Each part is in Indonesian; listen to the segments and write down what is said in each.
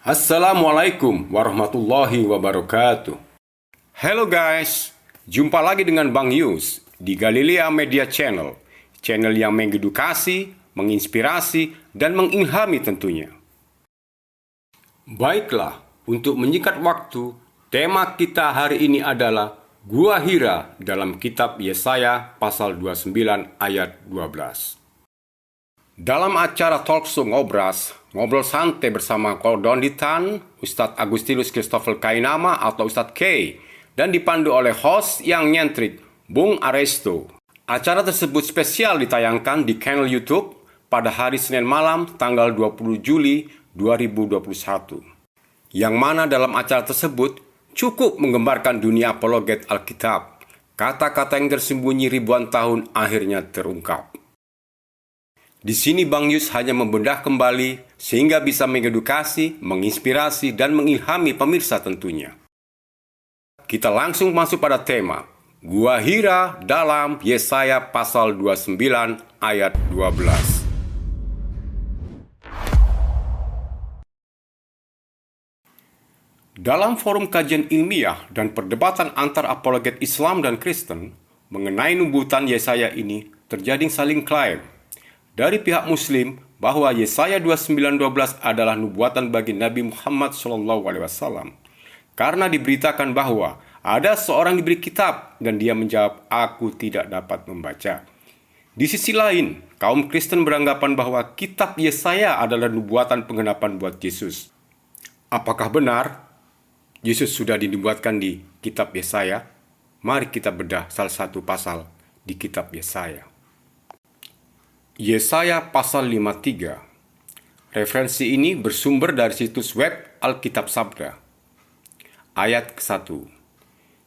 Assalamualaikum warahmatullahi wabarakatuh. Hello guys, jumpa lagi dengan Bang Yus di Galilea Media Channel. Channel yang mengedukasi, menginspirasi, dan mengilhami tentunya. Baiklah, untuk menyingkat waktu, tema kita hari ini adalah Gua Hira dalam kitab Yesaya pasal 29 ayat 12. Dalam acara Talkshow Ngobrol Santai bersama Kordonditan, Ustadz Agustinus Christopher Kainama atau Ustadz K, dan dipandu oleh host yang nyentrik, Bung Aresto. Acara tersebut spesial ditayangkan di channel YouTube pada hari Senin malam tanggal 20 Juli 2021. Yang mana dalam acara tersebut cukup menggembarkan dunia apologet Alkitab. Kata-kata yang tersembunyi ribuan tahun akhirnya terungkap. Di sini Bang Yus hanya membedah kembali sehingga bisa mengedukasi, menginspirasi, dan mengilhami pemirsa tentunya. Kita langsung masuk pada tema Gua Hira dalam Yesaya pasal 29 ayat 12. Dalam forum kajian ilmiah dan perdebatan antar apologet Islam dan Kristen mengenai nubuatan Yesaya ini terjadi saling klaim dari pihak Muslim bahwa Yesaya 29:12 adalah nubuatan bagi Nabi Muhammad SAW. Karena diberitakan bahwa ada seorang diberi kitab dan dia menjawab, "Aku tidak dapat membaca." Di sisi lain, kaum Kristen beranggapan bahwa kitab Yesaya adalah nubuatan penggenapan buat Yesus. Apakah benar Yesus sudah dinubuatkan di kitab Yesaya? Mari kita bedah salah satu pasal di kitab Yesaya. Yesaya pasal 53. Referensi ini bersumber dari situs web Alkitab Sabda. Ayat ke-1.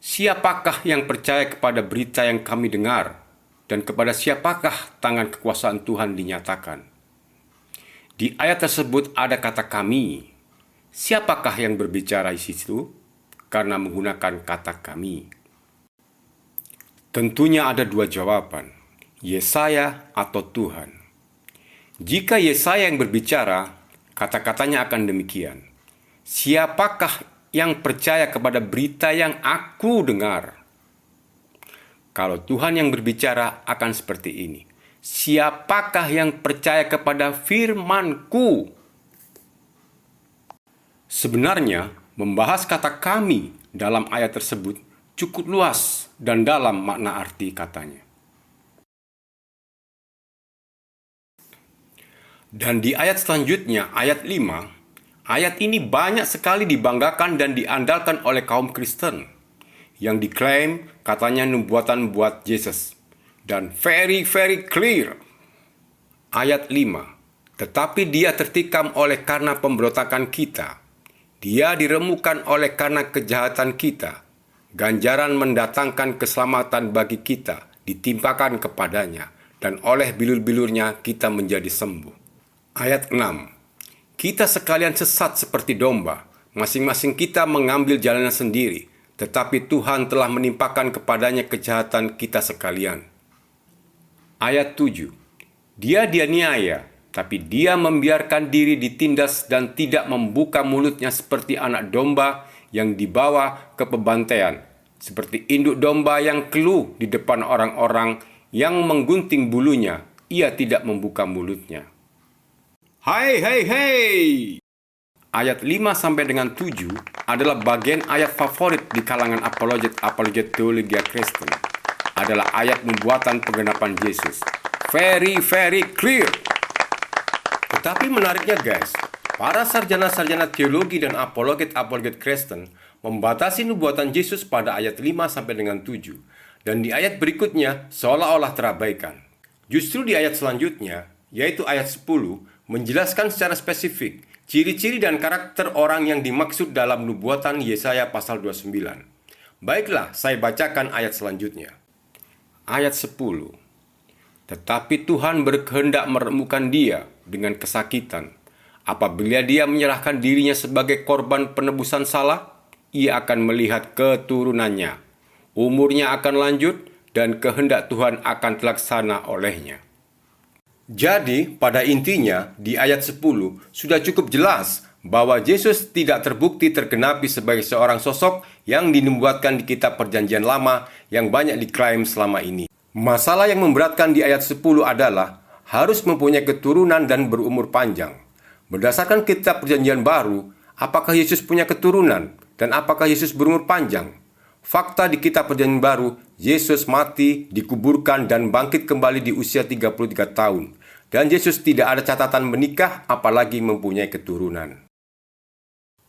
Siapakah yang percaya kepada berita yang kami dengar, dan kepada siapakah tangan kekuasaan Tuhan dinyatakan? Di ayat tersebut ada kata kami. Siapakah yang berbicara di situ? Karena menggunakan kata kami. Tentunya ada dua jawaban. Yesaya atau Tuhan. Jika Yesaya yang berbicara, kata-katanya akan demikian. Siapakah yang percaya kepada berita yang aku dengar? Kalau Tuhan yang berbicara akan seperti ini. Siapakah yang percaya kepada firman-Ku? Sebenarnya, membahas kata kami dalam ayat tersebut cukup luas dan dalam makna arti katanya. Dan di ayat selanjutnya, ayat 5, ayat ini banyak sekali dibanggakan dan diandalkan oleh kaum Kristen yang diklaim katanya nubuatan buat Yesus. Dan very clear. Ayat 5, tetapi dia tertikam oleh karena pemberontakan kita. Dia diremukan oleh karena kejahatan kita. Ganjaran mendatangkan keselamatan bagi kita ditimpakan kepadanya, dan oleh bilur-bilurnya kita menjadi sembuh. Ayat 6. Kita sekalian sesat seperti domba, masing-masing kita mengambil jalannya sendiri, tetapi Tuhan telah menimpakan kepadanya kejahatan kita sekalian. Ayat 7. Dia dianiaya, tapi dia membiarkan diri ditindas dan tidak membuka mulutnya seperti anak domba yang dibawa ke pembantaian, seperti induk domba yang keluh di depan orang-orang yang menggunting bulunya, ia tidak membuka mulutnya. Hai. Ayat 5 sampai dengan 7 adalah bagian ayat favorit di kalangan apologet teologi Kristen. Adalah ayat nubuatan penggenapan Yesus. Very clear. Tetapi menariknya guys, para sarjana-sarjana teologi dan apologet Kristen membatasi nubuatan Yesus pada ayat 5 sampai dengan 7. Dan di ayat berikutnya seolah-olah terabaikan. Justru di ayat selanjutnya, yaitu ayat 10, menjelaskan secara spesifik ciri-ciri dan karakter orang yang dimaksud dalam nubuatan Yesaya pasal 29. Baiklah, saya bacakan ayat selanjutnya. Ayat 10. Tetapi Tuhan berkehendak meremukkan dia dengan kesakitan. Apabila dia menyerahkan dirinya sebagai korban penebusan salah, ia akan melihat keturunannya. Umurnya akan lanjut dan kehendak Tuhan akan terlaksana olehnya. Jadi, pada intinya, di ayat 10 sudah cukup jelas bahwa Yesus tidak terbukti tergenapi sebagai seorang sosok yang dinubuatkan di kitab Perjanjian Lama yang banyak diklaim selama ini. Masalah yang memberatkan di ayat 10 adalah harus mempunyai keturunan dan berumur panjang. Berdasarkan kitab Perjanjian Baru, apakah Yesus punya keturunan dan apakah Yesus berumur panjang? Fakta di kitab Perjanjian Baru, Yesus mati, dikuburkan, dan bangkit kembali di usia 33 tahun. Dan Yesus tidak ada catatan menikah, apalagi mempunyai keturunan.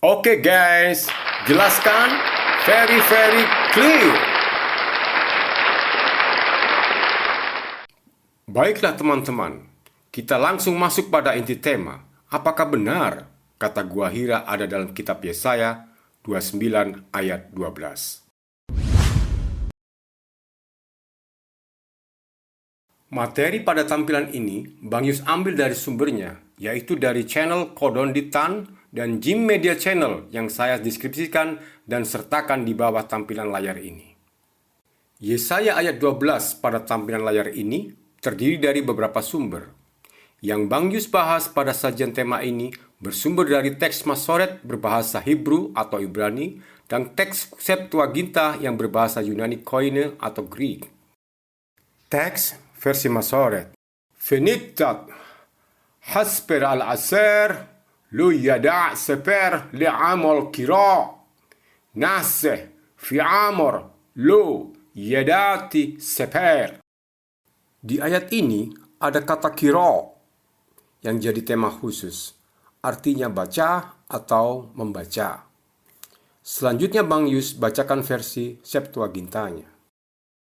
Oke guys, jelaskan very clear. Baiklah teman-teman, kita langsung masuk pada inti tema. Apakah benar kata gua hira ada dalam kitab Yesaya 29 ayat 12? Materi pada tampilan ini Bang Yus ambil dari sumbernya, yaitu dari channel Kodon Ditan dan Jim Media Channel yang saya deskripsikan dan sertakan di bawah tampilan layar ini. Yesaya ayat 12 pada tampilan layar ini terdiri dari beberapa sumber. Yang Bang Yus bahas pada sajian tema ini bersumber dari teks Masoret berbahasa Hebrew atau Ibrani dan teks Septuaginta yang berbahasa Yunani Koine atau Greek. Teks versi Masoret. Fenittat hasper al-aser lu yada' seper li'amal kira naseh fi amor lu yadati seper. Di ayat ini ada kata kira yang jadi tema khusus, artinya baca atau membaca. Selanjutnya Bang Yus bacakan versi Septuagintanya.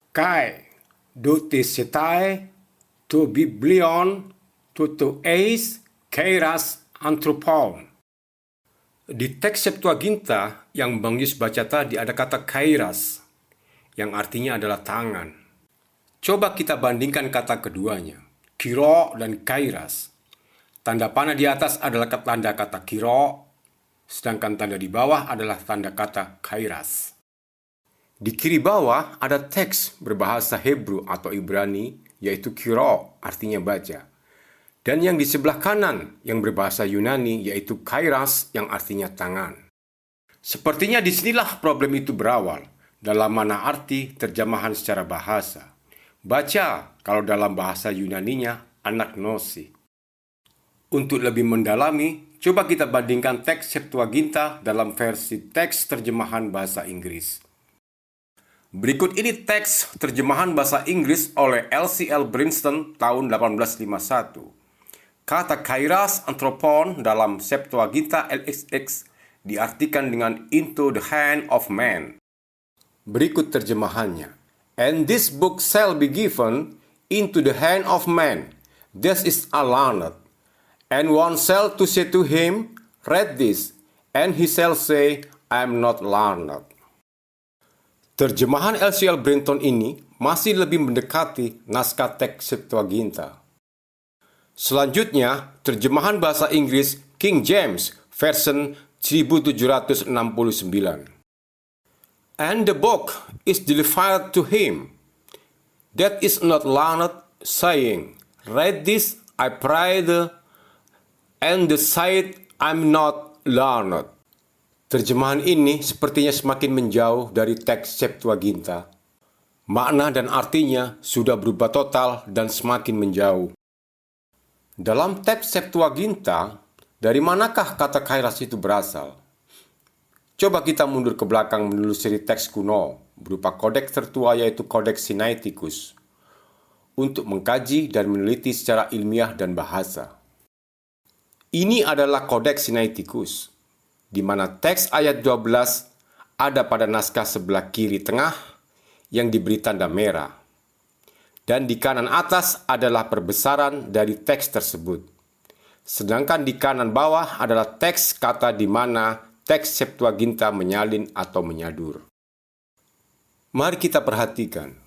Kai dote setae to biblion to eis kairas anthropon. Di teks Septuaginta yang Bang Yus baca tadi ada kata kairas yang artinya adalah tangan. Coba kita bandingkan kata keduanya, kiro dan kairas. Tanda panah di atas adalah tanda kata kiro, sedangkan tanda di bawah adalah tanda kata kairas. Di kiri bawah ada teks berbahasa Hebrew atau Ibrani, yaitu kiro, artinya baca. Dan yang di sebelah kanan yang berbahasa Yunani, yaitu kairas, yang artinya tangan. Sepertinya disinilah problem itu berawal, dalam mana arti terjemahan secara bahasa. Baca kalau dalam bahasa Yunaninya anagnosi. Untuk lebih mendalami, coba kita bandingkan teks Septuaginta dalam versi teks terjemahan bahasa Inggris. Berikut ini teks terjemahan bahasa Inggris oleh LCL Brinston tahun 1851. Kata kairas anthropon dalam Septuaginta LXX diartikan dengan into the hand of man. Berikut terjemahannya. And this book shall be given into the hand of man. This is a learned. And one shall to say to him, read this. And he shall say, I am not learned. Terjemahan LCL Brinston ini masih lebih mendekati naskah teks Septuaginta. Selanjutnya, terjemahan bahasa Inggris King James Version 1769. And the book is delivered to him that is not learned, saying, read this, I prayed, and the said, I'm not learned. Terjemahan ini sepertinya semakin menjauh dari teks Septuaginta. Makna dan artinya sudah berubah total dan semakin menjauh. Dalam teks Septuaginta, dari manakah kata kairas itu berasal? Coba kita mundur ke belakang menelusuri teks kuno berupa kodeks tertua yaitu Kodeks Sinaiticus untuk mengkaji dan meneliti secara ilmiah dan bahasa. Ini adalah Kodeks Sinaiticus, di mana teks ayat 12 ada pada naskah sebelah kiri tengah yang diberi tanda merah. Dan di kanan atas adalah perbesaran dari teks tersebut. Sedangkan di kanan bawah adalah teks kata di mana teks Septuaginta menyalin atau menyadur. Mari kita perhatikan.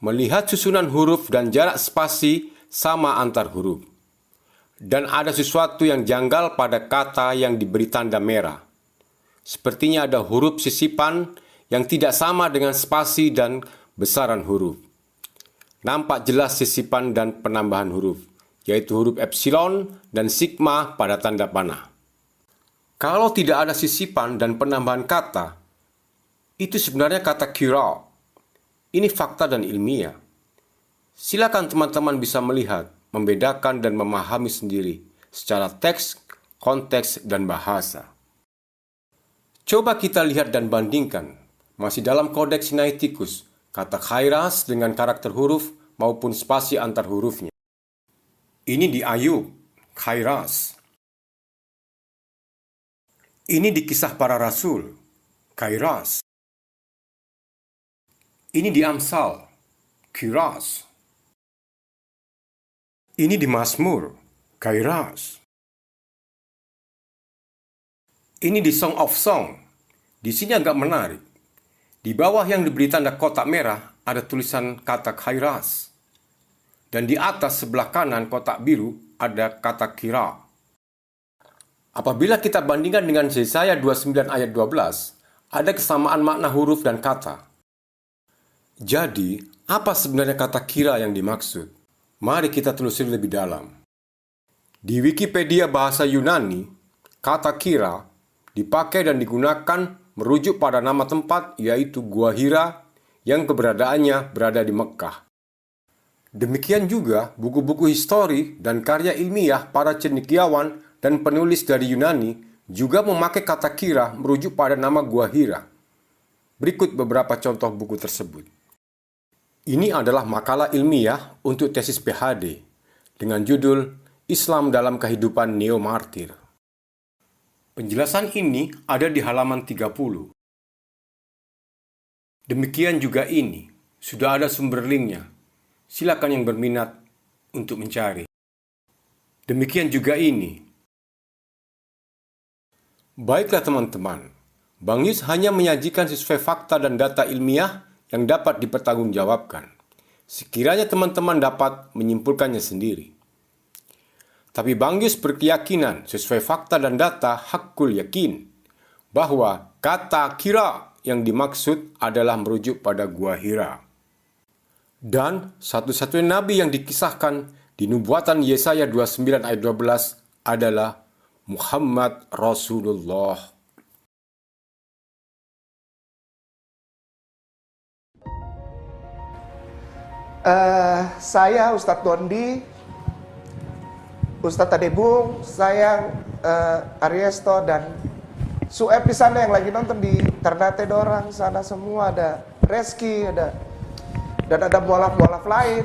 Melihat susunan huruf dan jarak spasi sama antar huruf. Dan ada sesuatu yang janggal pada kata yang diberi tanda merah. Sepertinya ada huruf sisipan yang tidak sama dengan spasi dan besaran huruf. Nampak jelas sisipan dan penambahan huruf, yaitu huruf epsilon dan sigma pada tanda panah. Kalau tidak ada sisipan dan penambahan kata, itu sebenarnya kata kira. Ini fakta dan ilmiah. Silakan teman-teman bisa melihat, membedakan dan memahami sendiri secara teks, konteks, dan bahasa. Coba kita lihat dan bandingkan, masih dalam kodeks Sinaiticus, kata kairos dengan karakter huruf maupun spasi antar hurufnya. Ini di Ayub, kairos. Ini di Kisah Para Rasul, kairos. Ini di Amsal, kairos. Ini di Mazmur, kairos. Ini di Song of Song. Di sini agak menarik. Di bawah yang diberi tanda kotak merah ada tulisan kata kairos. Dan di atas sebelah kanan kotak biru ada kata kira. Apabila kita bandingkan dengan Yesaya 29 ayat 12, ada kesamaan makna huruf dan kata. Jadi, apa sebenarnya kata kira yang dimaksud? Mari kita telusuri lebih dalam. Di Wikipedia bahasa Yunani, kata kira dipakai dan digunakan merujuk pada nama tempat, yaitu Gua Hira, yang keberadaannya berada di Mekah. Demikian juga buku-buku histori dan karya ilmiah para cendekiawan dan penulis dari Yunani juga memakai kata kira merujuk pada nama Gua Hira. Berikut beberapa contoh buku tersebut. Ini adalah makalah ilmiah untuk tesis PhD dengan judul Islam dalam Kehidupan Neo-Martir. Penjelasan ini ada di halaman 30. Demikian juga ini, sudah ada sumber linknya. Silakan yang berminat untuk mencari. Demikian juga ini. Baiklah teman-teman, Bang Yus hanya menyajikan sesuai fakta dan data ilmiah yang dapat dipertanggungjawabkan. Sekiranya teman-teman dapat menyimpulkannya sendiri. Tapi Bang Yus berkeyakinan sesuai fakta dan data hakul yakin bahwa kata kira yang dimaksud adalah merujuk pada Gua Hira. Dan satu-satunya nabi yang dikisahkan di nubuatan Yesaya 29 ayat 12 adalah Muhammad Rasulullah. Saya Ustadz Dondi, Ustadz Adebung, saya Ariesto dan Sueb di sana yang lagi nonton di Ternate Dorang sana semua, ada Reski, dan ada mualaf-mualaf lain.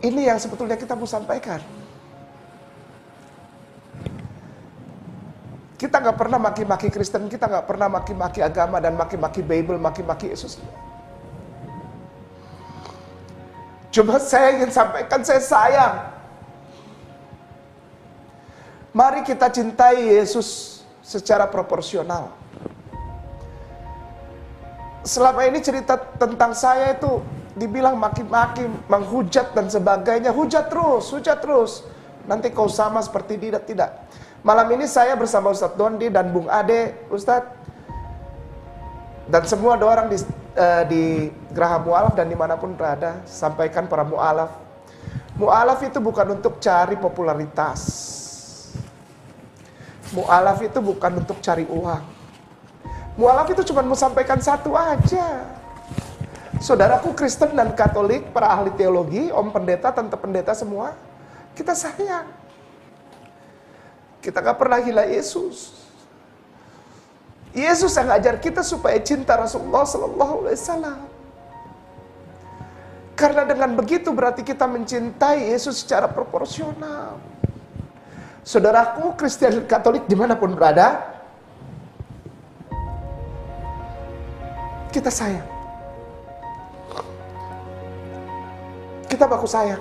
Ini yang sebetulnya kita mau sampaikan. Kita nggak pernah maki-maki Kristen, kita nggak pernah maki-maki agama dan maki-maki Bible, maki-maki Yesus. Cuma saya ingin sampaikan, saya sayang. Mari kita cintai Yesus secara proporsional. Selama ini cerita tentang saya itu dibilang maki-maki, menghujat dan sebagainya. Hujat terus. Nanti kau sama seperti dia, tidak. Malam ini saya bersama Ustadz Dondi dan Bung Ade, Ustadz, dan semua ada orang di Geraha Mu'alaf dan dimanapun berada, sampaikan para mu'alaf. Mu'alaf itu bukan untuk cari popularitas. Mu'alaf itu bukan untuk cari uang. Mu'alaf itu cuma mau sampaikan satu aja. Saudaraku Kristen dan Katolik, para ahli teologi, om pendeta, tante pendeta semua, kita sayang. Kita gak pernah gila Yesus. Yesus yang ngajar kita supaya cinta Rasulullah SAW. Karena dengan begitu berarti kita mencintai Yesus secara proporsional. Saudaraku Kristen Katolik dimanapun berada, kita sayang. Kita baku sayang.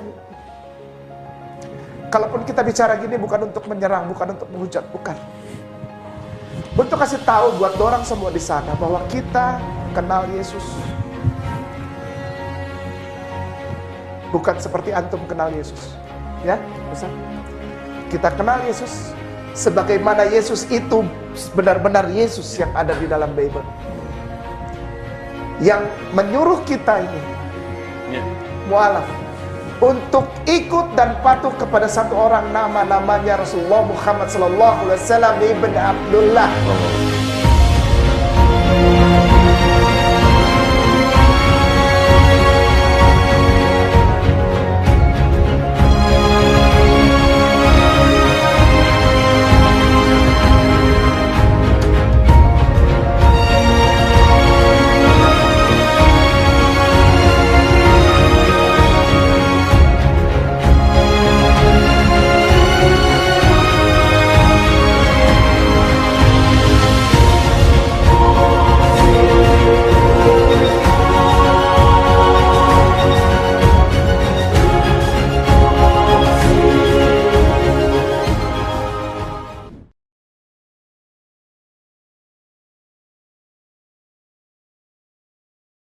Kalaupun kita bicara gini bukan untuk menyerang, bukan untuk menghujat, bukan. Untuk kasih tahu buat orang semua di sana bahwa kita kenal Yesus. Bukan seperti antum kenal Yesus. Ya, bisa. Kita kenal Yesus sebagaimana Yesus itu benar-benar Yesus yang ada di dalam Bible. Yang menyuruh kita ini, mu'alaf, untuk ikut dan patuh kepada satu orang, namanya Rasulullah Muhammad sallallahu alaihi wasallam ibn Abdullah.